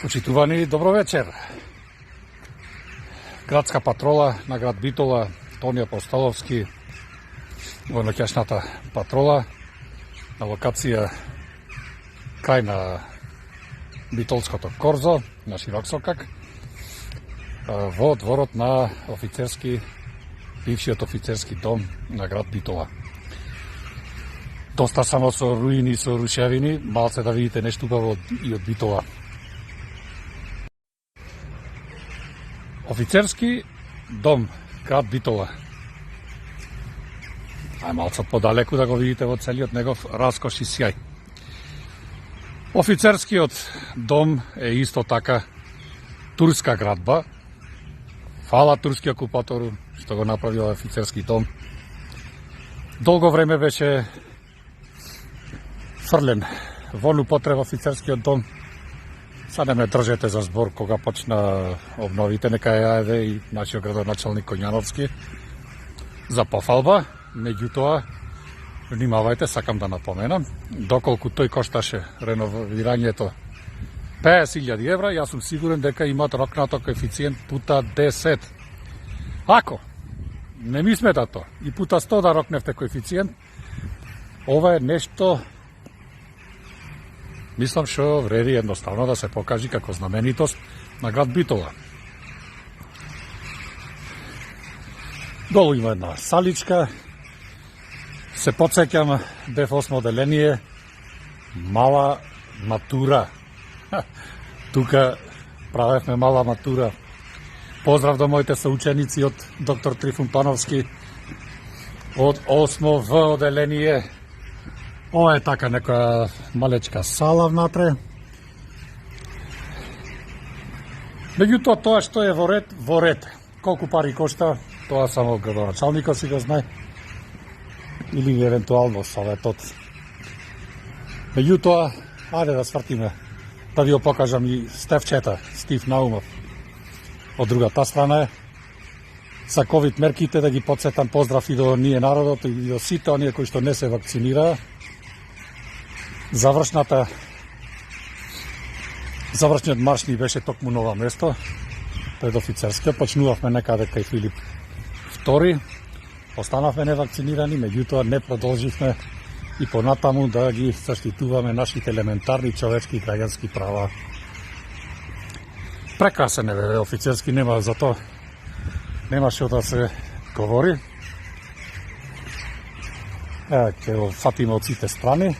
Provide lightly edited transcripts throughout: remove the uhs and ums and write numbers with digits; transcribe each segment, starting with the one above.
Почитувани, добро вечер. Градска патрола на град Битола, Тони Апостоловски, војноќашната патрола на локација крај на Битолското корзо, на Широк Сокак, во дворот на бившиот офицерски дом на град Битола. Доста само со руини, со рушевини, малце да видите нешто убаво и од Битола. Офицерски дом, град Битола. Ај малце подалеку да го видите во целиот негов раскош и сјај. Офицерскиот дом е исто така турска градба. Фала турски окупатору што го направил офицерски дом. Долго време беше фрлен вон употреба офицерскиот дом. Сад не ме држете за збор кога почна обновите, нека ја еве и нашиот градоначалник Коњановски за пофалба. Меѓутоа, внимавајте, сакам да напоменам, доколку тој кошташе реновирањето 50.000 евра, јас сум сигурен дека имат рокнато коефициент пута 10. Ако не ми смета тоа и пута 100 да рокневте коефициент, ова е нешто, мислам што вреди едноставно да се покажи како знаменитост на град Битола. Долу има една саличка. Се подсеќам, бев 8 оделение, мала матура. Тука правевме мала матура. Поздрав до моите соученици од доктор Трифун Пановски, од 8 В оделение. Ова е така некоја малечка сала внатре. Меѓутоа, тоа што е во ред. Колку пари кошта, тоа само градоначалникот си го знае. Или евентуално советот. Меѓутоа, ајде да свртиме, да ви го покажам и Стефчета, Стив Наумов. Од другата страна е, за ковид мерките да ги подсетам поздрав и до ние народот и до сите оние кои што не се вакцинираа. Завршниот марш ни беше токму на ова место, пред офицерскиот, почнувавме некаде кај Филип II, останавме невакцинирани, меѓутоа не продолживме и понатаму да ги заштитуваме нашите елементарни човечки и граѓански права. Прекрасен е офицерски, нема за тоа, нема што да се говори. Ева, ќе го фатиме од сите страни.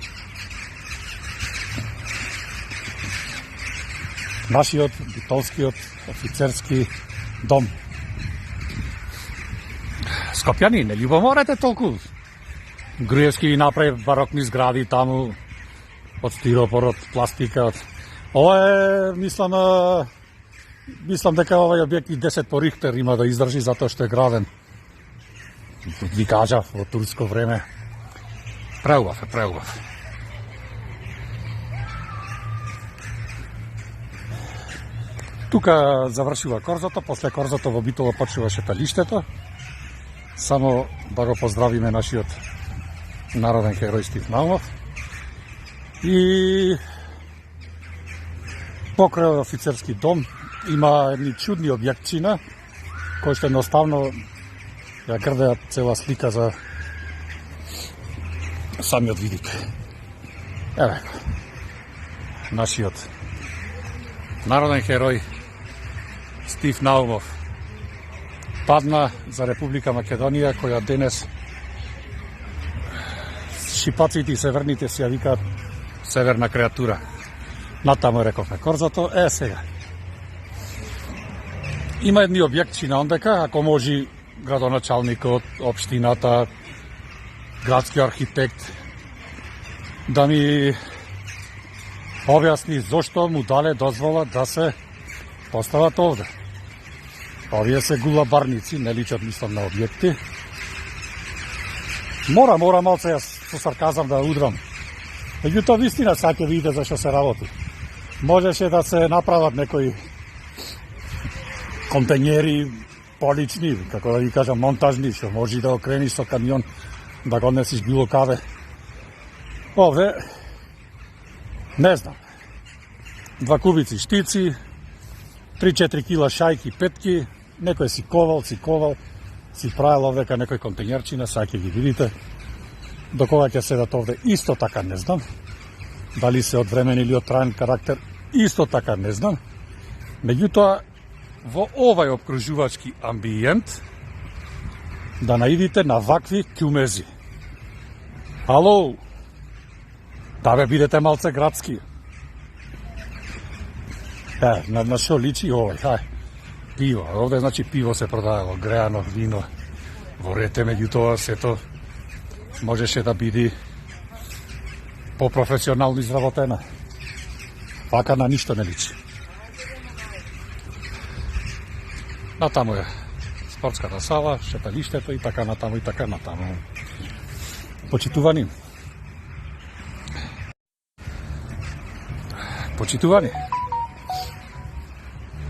Нашиот битолскиот офицерски дом. Скопјани, не љубоморете толку. Груевски направи барокни згради таму, од стиропор, од пластика. Ова е, мислам дека овај објект и 10 по Рихтер има да издржи, затоа што е граден, ви кажав, во турско време. Преубав. Тука завршува корзото, после корзото во Битола почнуваше пелиштето. Само да го поздравиме нашиот народен херој Стив Наумов. И покрај офицерски дом има едни чудни објектчина, кои што едноставно ја грдеат цела слика за самиот видик. Еве го, нашиот народен херој Стив Наумов падна за Република Македонија, која денес шипаците и северните си ја викаат северна креатура. Натаму рековме корзото. Сега. Има едни објекти на ондека, ако може градоначалникот, општината, градски архитект да ми објасни зошто му дале дозвола да се постават овде. Овие се гулабарници, не личат, мислам, на објекти. Мора малце јас со сарказам да удрам. Меѓутоа, вистина сега ќе видите зашто се работи. Можеше да се направат некои контењери полични, како да ви кажам, монтажни, што може да окрениш со камион, да го несиш било каде. Овде, не знам. 2 кубици штици, 3-4 кила шајки, петки, некој си ковал, си правил овдека некој контењерчина, сега ќе ги видите. До кога ќе седат овде, исто така не знам. Дали се од времен или од траен карактер, исто така не знам. Меѓутоа, во овај обкружувачки амбиент, да наидите на вакви кјумези. Ало, да бе бидете малце градски. На шо личи овај, пиво. Овде значи пиво се продавало, греано, вино, во рете, меѓутоа сето можеше да биде по-професионално изработена. Вака на ништо не личи. Натаму е спортската сала, шеталиштето и така натаму и така натаму. Почитувани.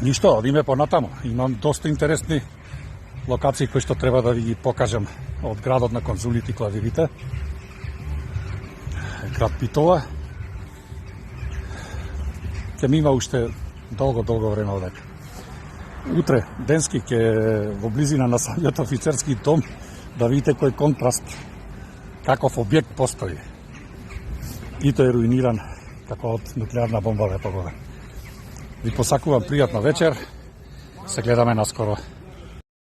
Ништо, одиме понатаму. Имам доста интересни локации кои што треба да ви ги покажам од градот на конзулите, која видите. Град Битола. Ќе ми има уште долго време одека. Утре, денски, ќе во близина на самиот офицерски дом да видите кој контраст, каков објект постои. И тој е руиниран како од нуклеарна бомба ве погоден. Ви посакувам пријатна вечер. Се гледаме наскоро.